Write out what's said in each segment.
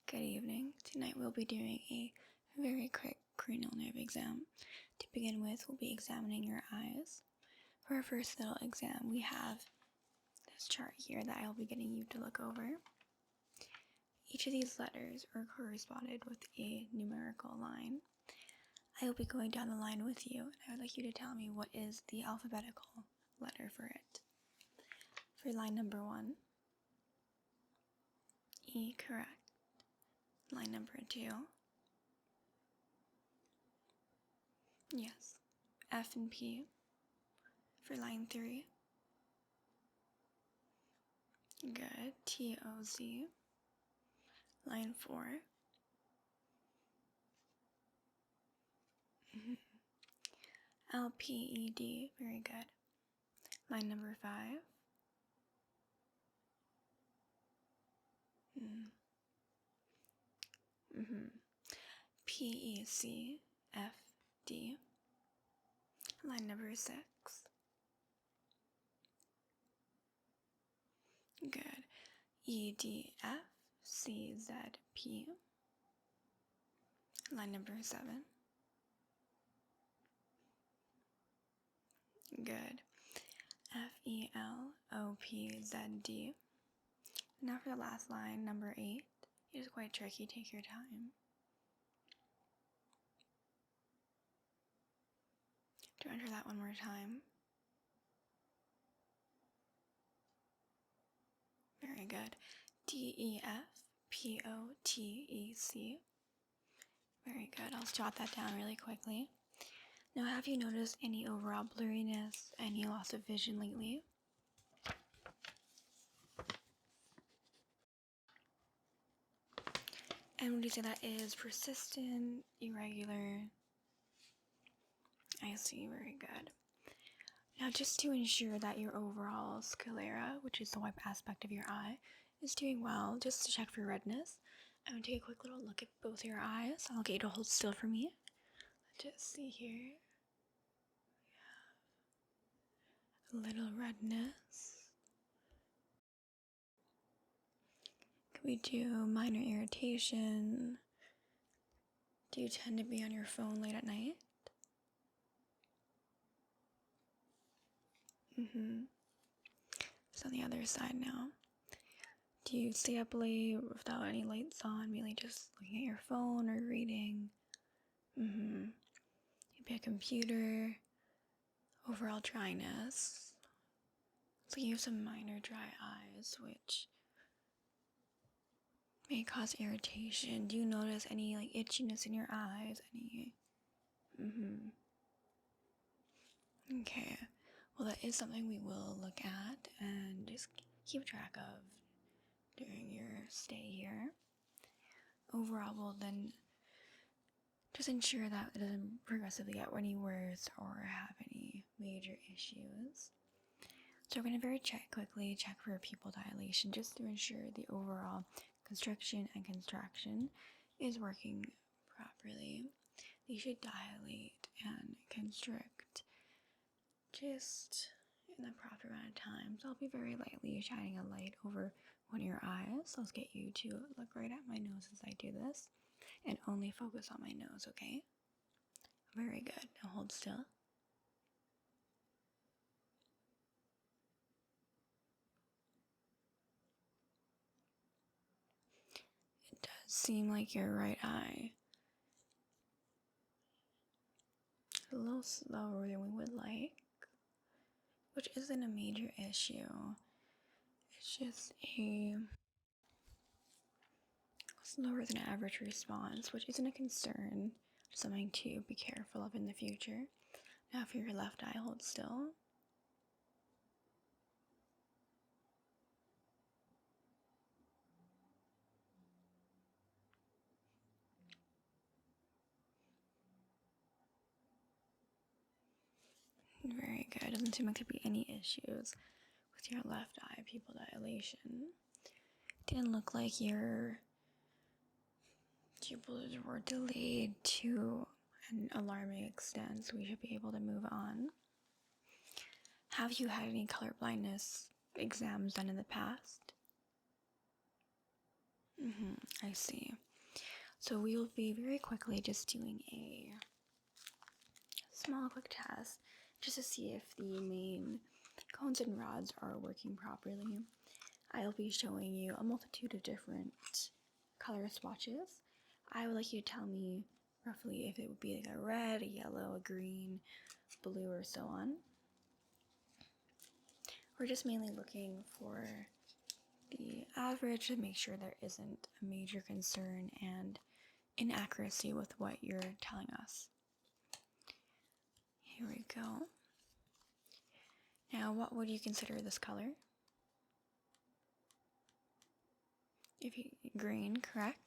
Good evening. Tonight we'll be doing a very quick cranial nerve exam. To begin with, we'll be examining your eyes. For our first little exam, we have this chart here that I'll be getting you to look over. Each of these letters are corresponded with a numerical line. I will be going down the line with you, and I would like you to tell me what is the alphabetical letter for it. For line number 1, E, correct. Line number 2, yes, F and P. For line 3, good, T, O, Z. Line 4, L, P, E, D, very good. Line number 5, P, E, C, F, D. Line number 6, good, E, D, F, C, Z, P. Line number 7, good, F, E, L, O, P, Z, D. Now for the last line, number 8, it is quite tricky, take your time. Do enter that one more time. Very good. D, E, F, P, O, T, E, C. Very good. I'll jot that down really quickly. Now, have you noticed any overall blurriness, any loss of vision lately? And would you say that is persistent, irregular? I see, very good. Now, just to ensure that your overall sclera, which is the white aspect of your eye, is doing well, just to check for redness, I'm going to take a quick little look at both your eyes. I'll get you to hold still for me. Just see here. A little redness. Could we do minor irritation? Do you tend to be on your phone late at night? So on the other side now. Do you stay up late without any lights on, mainly just looking at your phone or reading? Maybe a computer. Overall dryness. So you have some minor dry eyes, which may cause irritation. Do you notice any itchiness in your eyes? Any? Okay. Well, that is something we will look at and just keep track of during your stay here. Overall, we'll then just ensure that it doesn't progressively get any worse or have any major issues. So we're going to very quickly check for pupil dilation just to ensure the overall constriction and contraction is working properly. They should dilate and constrict just in the proper amount of time. So I'll be very lightly shining a light over one of your eyes. I'll get you to look right at my nose as I do this and only focus on my nose, okay? Very good. Now hold still. It does seem like your right eye is a little slower than we would like, which isn't a major issue. It's just a slower than average response, which isn't a concern, something to be careful of in the future. Now for your left eye, hold still. Very good. Doesn't seem like there be any issues with your left eye pupil dilation. Didn't look like your pupils were delayed to an alarming extent, so we should be able to move on. Have you had any color blindness exams done in the past? I see. So we will be very quickly just doing a small quick test just to see if the main cones and rods are working properly. I'll be showing you a multitude of different color swatches. I would like you to tell me roughly if it would be like a red, a yellow, a green, blue, or so on. We're just mainly looking for the average to make sure there isn't a major concern and inaccuracy with what you're telling us. Here we go. Now, what would you consider this color? Green, correct?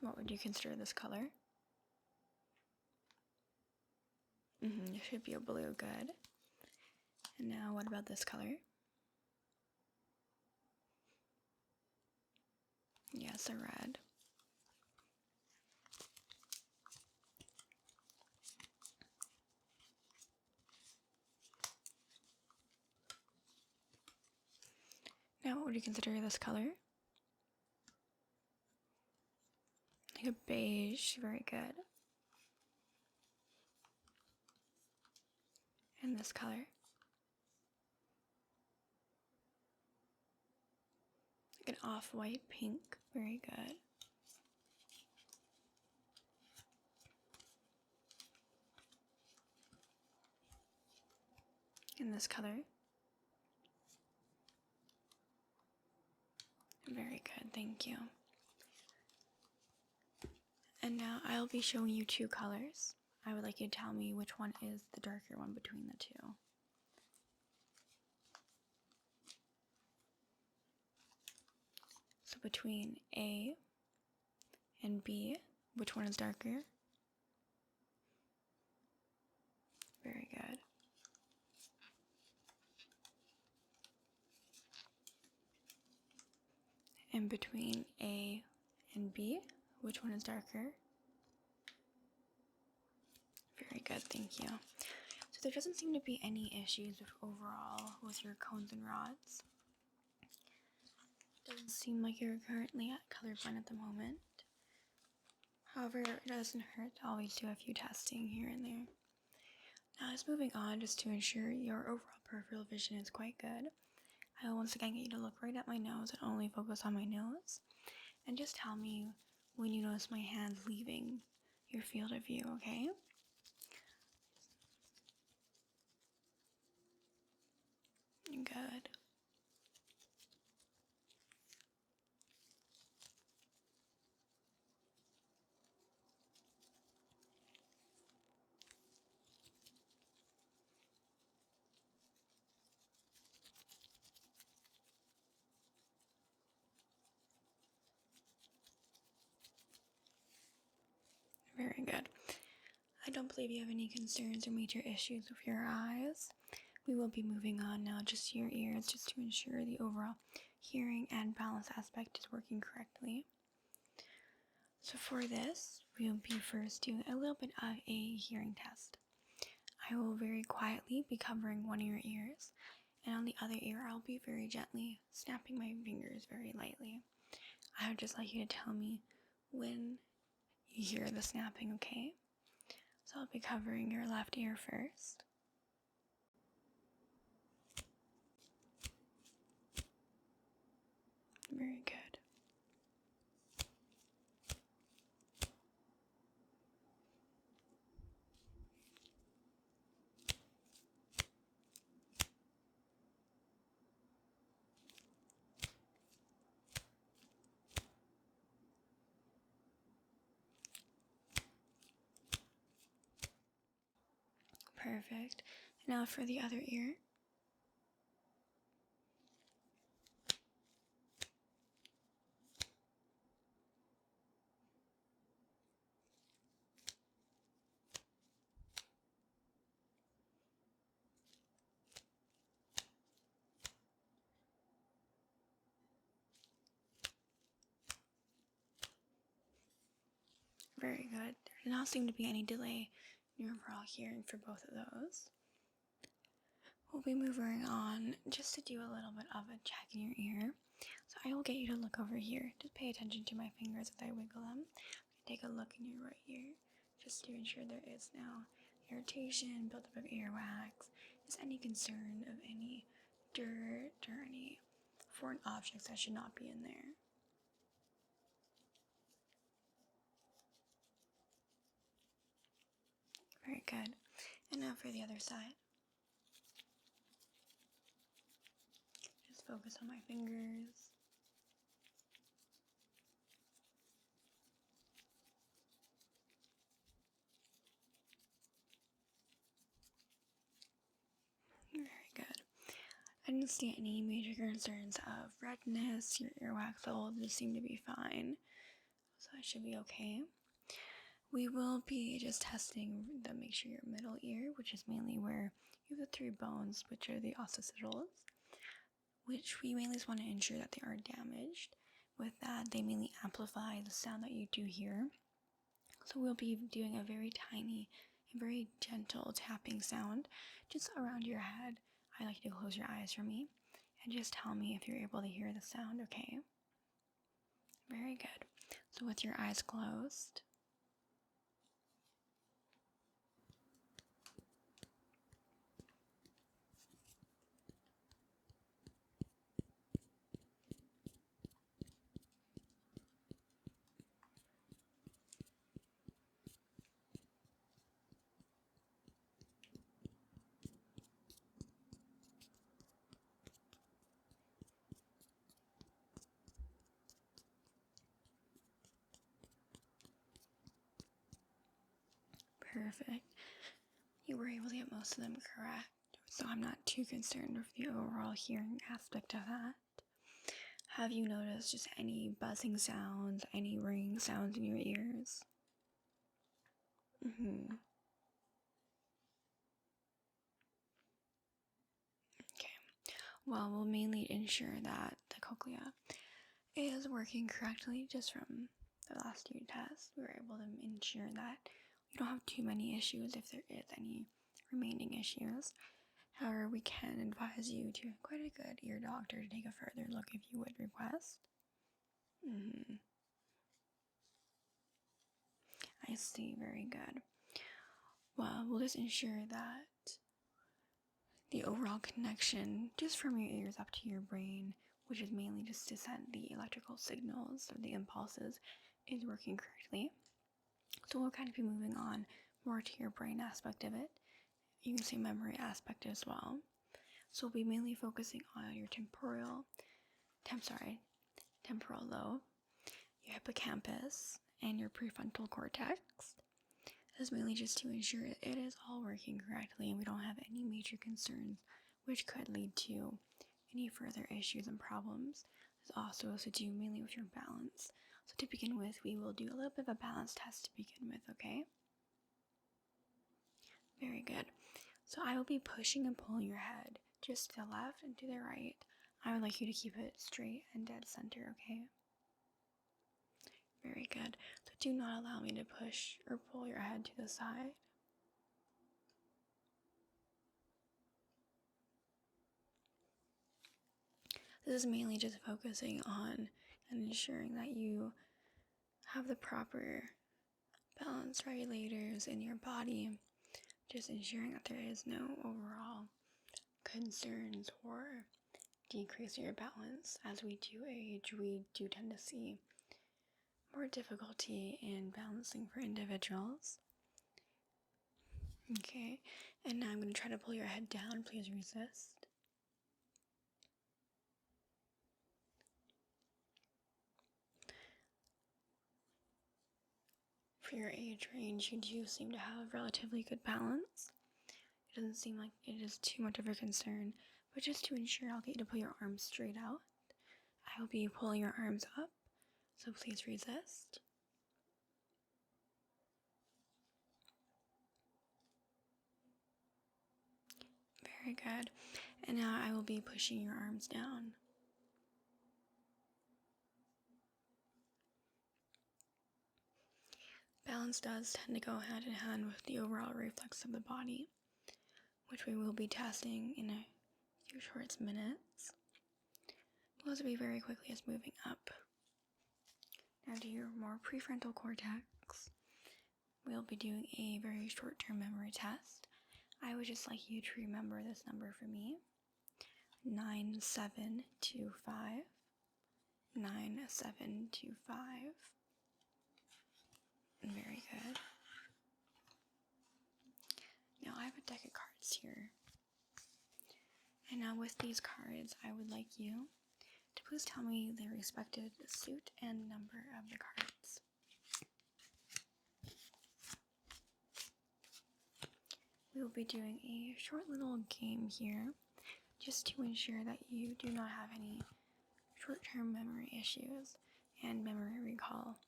What would you consider this color? It should be a blue, good. And now what about this color? Yes, a red. Now what would you consider this color? Like a beige, very good. And this color? Like an off-white pink, very good. And this color? Very good, thank you. And now I'll be showing you two colors. I would like you to tell me which one is the darker one between the two. So between A and B, which one is darker? Very good. And between A and B, which one is darker? Very good, thank you. So there doesn't seem to be any issues overall with your cones and rods. Doesn't seem like you're currently at colorblind at the moment. However, it doesn't hurt to always do a few testing here and there. Now just moving on, just to ensure your overall peripheral vision is quite good, I will once again get you to look right at my nose and only focus on my nose. And just tell me when you notice my hands leaving your field of view, okay? Good. Very good. I don't believe you have any concerns or major issues with your eyes. We will be moving on now just to your ears, just to ensure the overall hearing and balance aspect is working correctly. So for this, we will be first doing a little bit of a hearing test. I will very quietly be covering one of your ears, and on the other ear, I'll be very gently snapping my fingers very lightly. I would just like you to tell me when you hear the snapping, okay? So I'll be covering your left ear first. Very good. Perfect. Now for the other ear. Very good. There does not seem to be any delay your overall hearing for both of those. We'll be moving on just to do a little bit of a check in your ear. So I will get you to look over here. Just pay attention to my fingers as I wiggle them. Take a look in your right ear just to ensure there is no irritation, buildup of earwax. Is any concern of any dirt or any foreign objects that should not be in there? Very good. And now for the other side. Just focus on my fingers. Very good. I didn't see any major concerns of redness. Your earwax levels just seem to be fine. So that should be okay. We will be just testing to make sure your middle ear, which is mainly where you have the 3 bones, which are the ossicles, which we mainly just want to ensure that they are damaged. With that, they mainly amplify the sound that you do hear. So we'll be doing a very tiny and very gentle tapping sound just around your head. I'd like you to close your eyes for me and just tell me if you're able to hear the sound, okay? Very good. So with your eyes closed, perfect. You were able to get most of them correct, so I'm not too concerned with the overall hearing aspect of that. Have you noticed just any buzzing sounds, any ringing sounds in your ears? Okay. Well, we'll mainly ensure that the cochlea is working correctly just from the last 2 tests. We were able to ensure that you don't have too many issues if there is any remaining issues. However, we can advise you to quite a good ear doctor to take a further look if you would request. I see, very good. Well, we'll just ensure that the overall connection just from your ears up to your brain, which is mainly just to send the electrical signals or the impulses, is working correctly. So we'll kind of be moving on more to your brain aspect of it. You can say memory aspect as well. So we'll be mainly focusing on your temporal lobe, your hippocampus, and your prefrontal cortex. This is mainly just to ensure it is all working correctly and we don't have any major concerns which could lead to any further issues and problems. This also has to do mainly with your balance. So to begin with, we will do a little bit of a balance test to begin with, okay? Very good. So I will be pushing and pulling your head just to the left and to the right. I would like you to keep it straight and dead center, okay? Very good. So do not allow me to push or pull your head to the side. This is mainly just focusing on and ensuring that you have the proper balance regulators in your body. Just ensuring that there is no overall concerns or decrease in your balance. As we do age, we do tend to see more difficulty in balancing for individuals. Okay, and now I'm going to try to pull your head down. Please resist. For your age range, you do seem to have relatively good balance. It doesn't seem like it is too much of a concern, but just to ensure, I'll get you to pull your arms straight out. I will be pulling your arms up, so please resist. Very good. And now I will be pushing your arms down. Balance does tend to go hand in hand with the overall reflex of the body, which we will be testing in a few short minutes. We'll also be very quickly as moving up. Now to your more prefrontal cortex, we'll be doing a very short-term memory test. I would just like you to remember this number for me. 9725. 9725. Very good. Now I have a deck of cards here. And now with these cards, I would like you to please tell me the respective suit and number of the cards. We will be doing a short little game here just to ensure that you do not have any short-term memory issues and memory recall,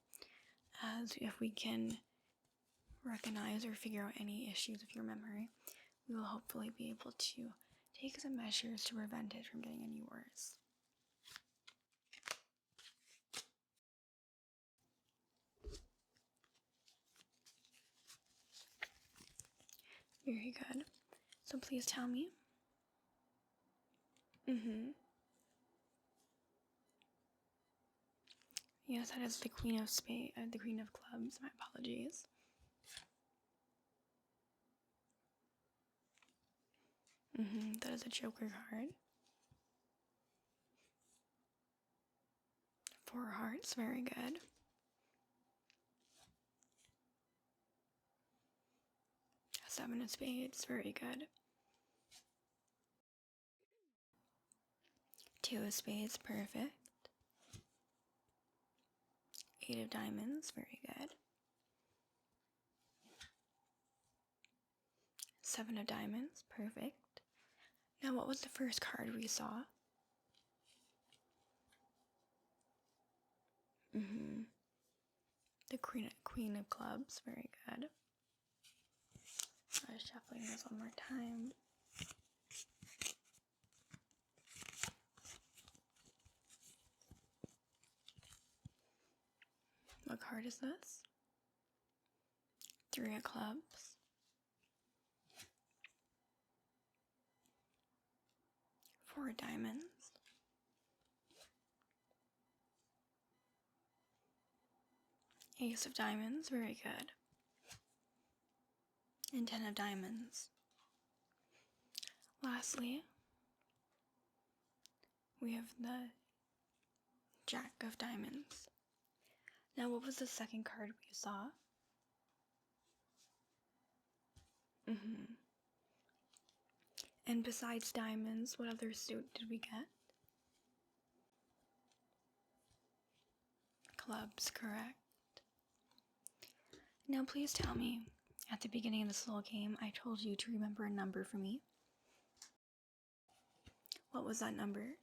as if we can recognize or figure out any issues with your memory, we will hopefully be able to take some measures to prevent it from getting any worse. Very good. So please tell me. Yes, that is the Queen of the Queen of Clubs. My apologies. That is a Joker card. 4 hearts. Very good. A 7 of spades. Very good. 2 of spades. Perfect. 8 of diamonds. Very good. 7 of diamonds. Perfect. Now, what was the first card we saw? The Queen of Clubs. Very good. I was shuffling this one more time. What card is this? 3 of Clubs. 4 of diamonds. Ace of diamonds. Very good. And 10 of diamonds. Lastly, we have the Jack of diamonds. Now, what was the second card we saw? And besides diamonds, what other suit did we get? Clubs, correct. Now, please tell me, at the beginning of this little game, I told you to remember a number for me. What was that number?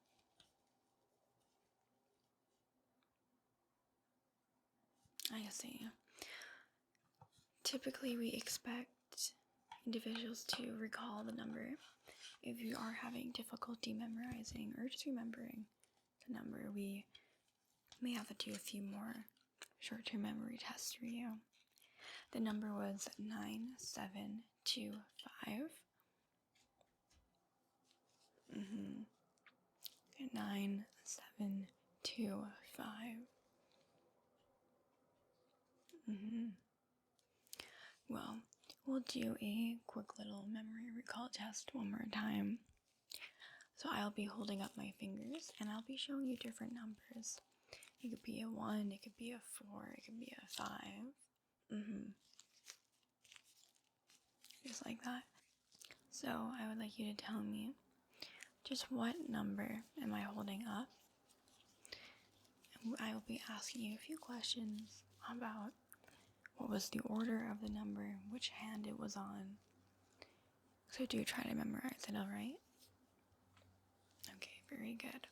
I see. Typically, we expect individuals to recall the number. If you are having difficulty memorizing or just remembering the number, we may have to do a few more short-term memory tests for you. The number was 9725. 9725. Well, we'll do a quick little memory recall test one more time. So I'll be holding up my fingers and I'll be showing you different numbers. It could be a 1, it could be a 4, it could be a 5. Just like that. So I would like you to tell me just what number am I holding up? And I will be asking you a few questions about what was the order of the number, which hand it was on. So do try to memorize it, alright? Okay, very good.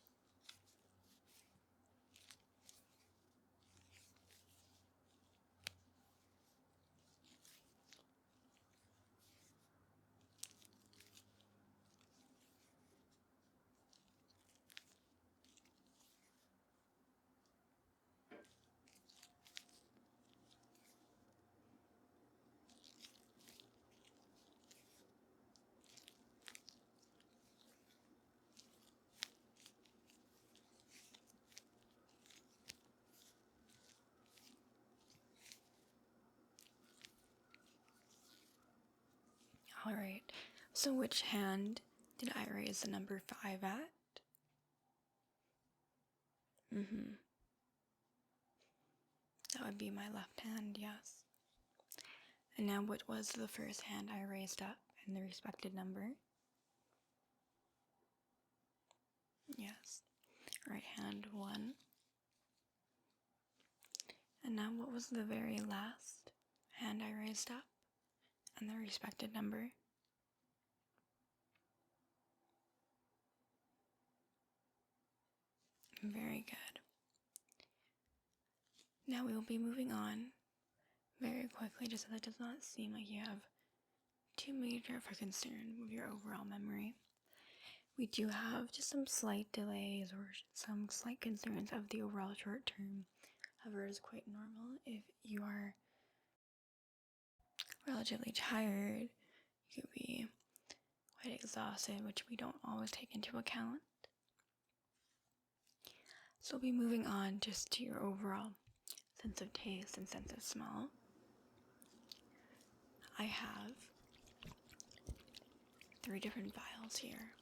Alright, so which hand did I raise the number 5 at? That would be my left hand, yes. And now what was the first hand I raised up in the respected number? Yes. Right hand 1. And now what was the very last hand I raised up and the respected number? Very good. Now we will be moving on very quickly, just so that it does not seem like you have too major of a concern with your overall memory. We do have just some slight delays or some slight concerns of the overall short term. However, it is quite normal. If you are relatively tired, you could be quite exhausted, which we don't always take into account. So we'll be moving on just to your overall sense of taste and sense of smell. I have 3 different vials here.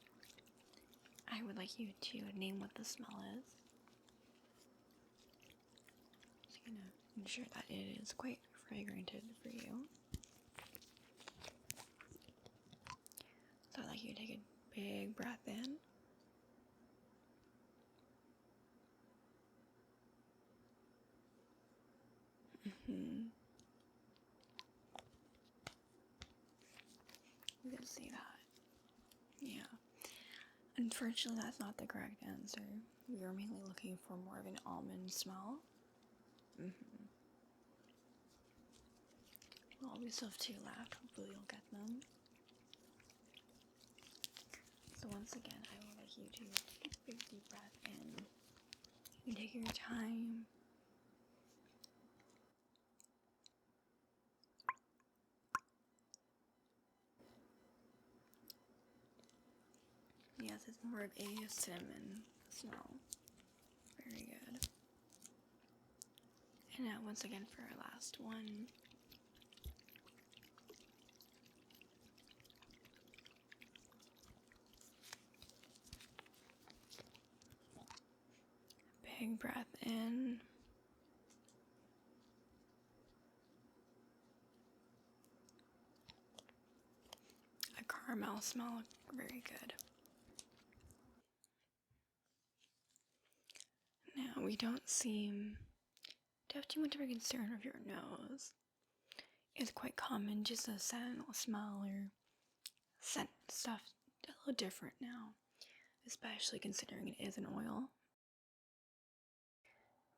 I would like you to name what the smell is. Just gonna ensure that it is quite fragranted for you. So I'd like you to take a big breath in. You can see that. Yeah. Unfortunately, that's not the correct answer. We are mainly looking for more of an almond smell. Well, we still have 2 left. Hopefully you'll get them. So once again, I would like you to take a big deep breath in. You take your time. Yes, it's more of a cinnamon smell. Very good. And now once again for our last one. Big breath in. A caramel smell, very good. Now we don't seem to have too much of a concern of your nose. It's quite common just to smell or scent stuff a little different now, especially considering it is an oil.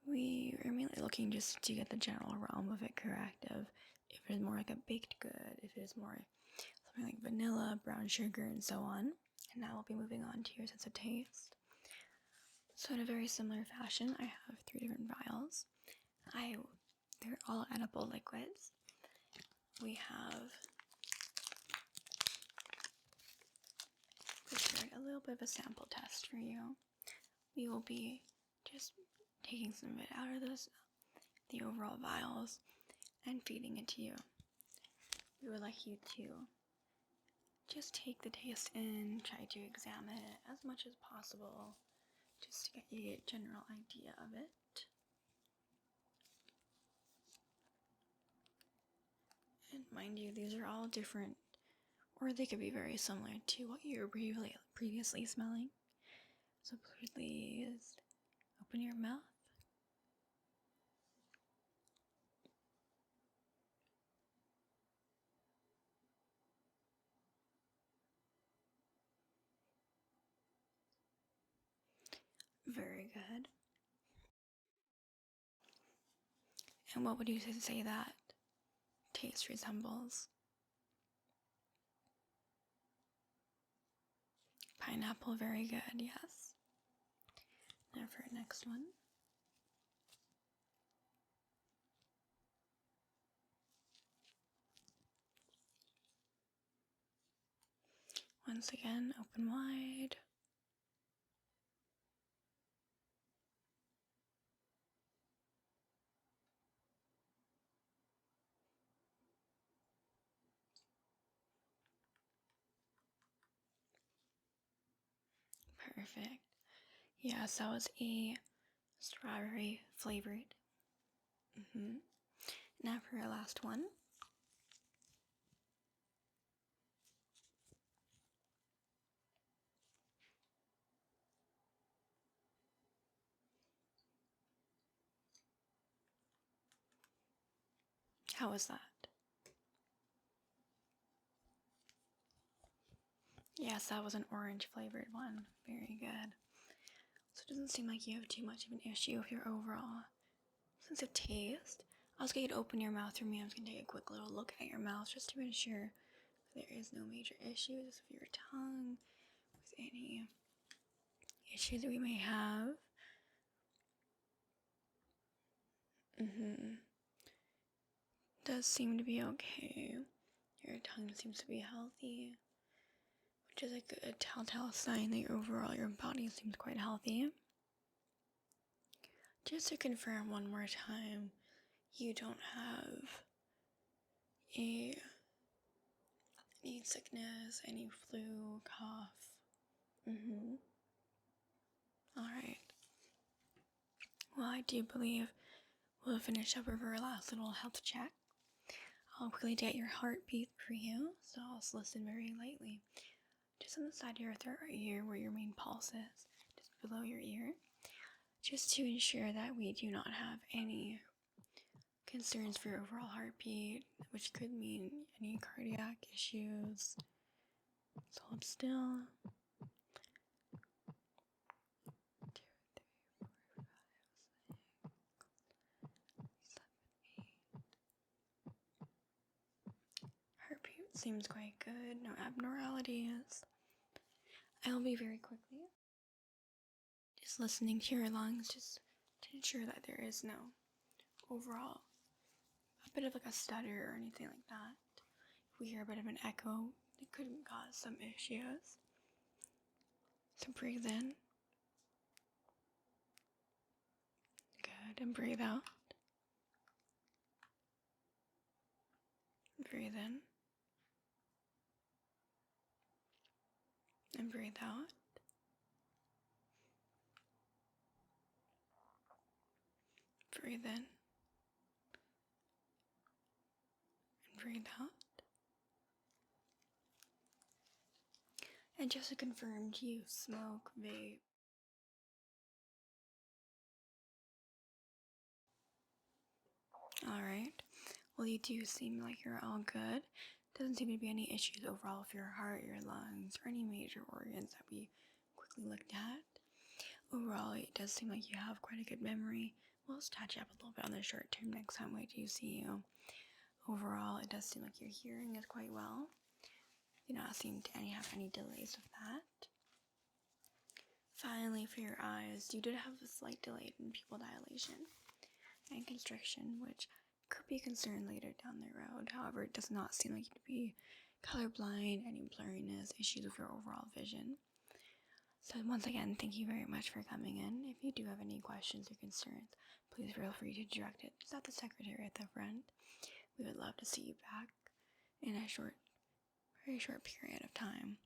We are mainly looking just to get the general realm of it correct, of if it is more like a baked good, if it is more something like vanilla, brown sugar, and so on. And now we'll be moving on to your sense of taste. So in a very similar fashion, I have 3 different vials. They're all edible liquids. We have prepared a little bit of a sample test for you. We will be just taking some of it out of the overall vials and feeding it to you. We would like you to just take the taste in, try to examine it as much as possible, just to get you a general idea of it. And mind you, these are all different, or they could be very similar to what you were previously smelling. So please open your mouth. Very good. And what would you say that taste resembles? Pineapple, very good, yes. Now for our next one. Once again, open wide. Perfect. Yes, that was a strawberry flavored. Now for our last one. How was that? Yes, that was an orange flavored one. Very good. So it doesn't seem like you have too much of an issue with your overall sense of taste. I was going to open your mouth for me. I was going to take a quick little look at your mouth just to ensure there is no major issues with your tongue, with any issues that we may have. Does seem to be okay. Your tongue seems to be healthy, which is a good telltale sign that your body seems quite healthy. Just to confirm one more time, you don't have any sickness, any flu, cough. Alright. Well, I do believe we'll finish up with our last little health check. I'll quickly get your heartbeat for you, so I'll just listen very lightly. Just on the side of your throat right here where your main pulse is, just below your ear. Just to ensure that we do not have any concerns for your overall heartbeat, which could mean any cardiac issues. So hold still. 2, 3, 4, 5, 6, 7, 8. Heartbeat seems quite good, no abnormalities. I will be very quickly just listening to your lungs just to ensure that there is no overall a bit of like a stutter or anything like that. If we hear a bit of an echo, it could cause some issues. So breathe in. Good, and breathe out. Breathe in. And breathe out. Breathe in. And breathe out. And just to confirm, do you smoke, vape? Alright. Well, you do seem like you're all good. Doesn't seem to be any issues overall with your heart, your lungs, or any major organs that we quickly looked at. Overall, it does seem like you have quite a good memory. We'll just touch up a little bit on the short term next time we do see you. Overall, it does seem like your hearing is quite well. You do not seem to have any delays with that. Finally, for your eyes, you did have a slight delay in pupil dilation and constriction, which could be a concern later down the road. However, it does not seem like you to be colorblind, any blurriness, issues with your overall vision. So once again, thank you very much for coming in. If you do have any questions or concerns, please feel free to direct it at the secretary at the front. We would love to see you back in a very short period of time,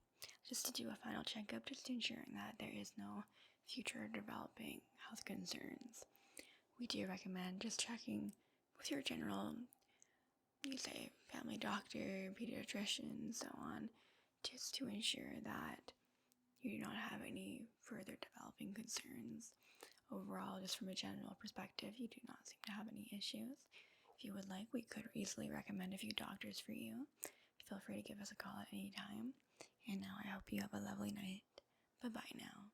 just to do a final checkup, just ensuring that there is no future developing health concerns. We do recommend just checking with your general, family doctor, pediatrician, so on, just to ensure that you do not have any further developing concerns. Overall, just from a general perspective, you do not seem to have any issues. If you would like, we could easily recommend a few doctors for you. Feel free to give us a call at any time. And now I hope you have a lovely night. Bye-bye now.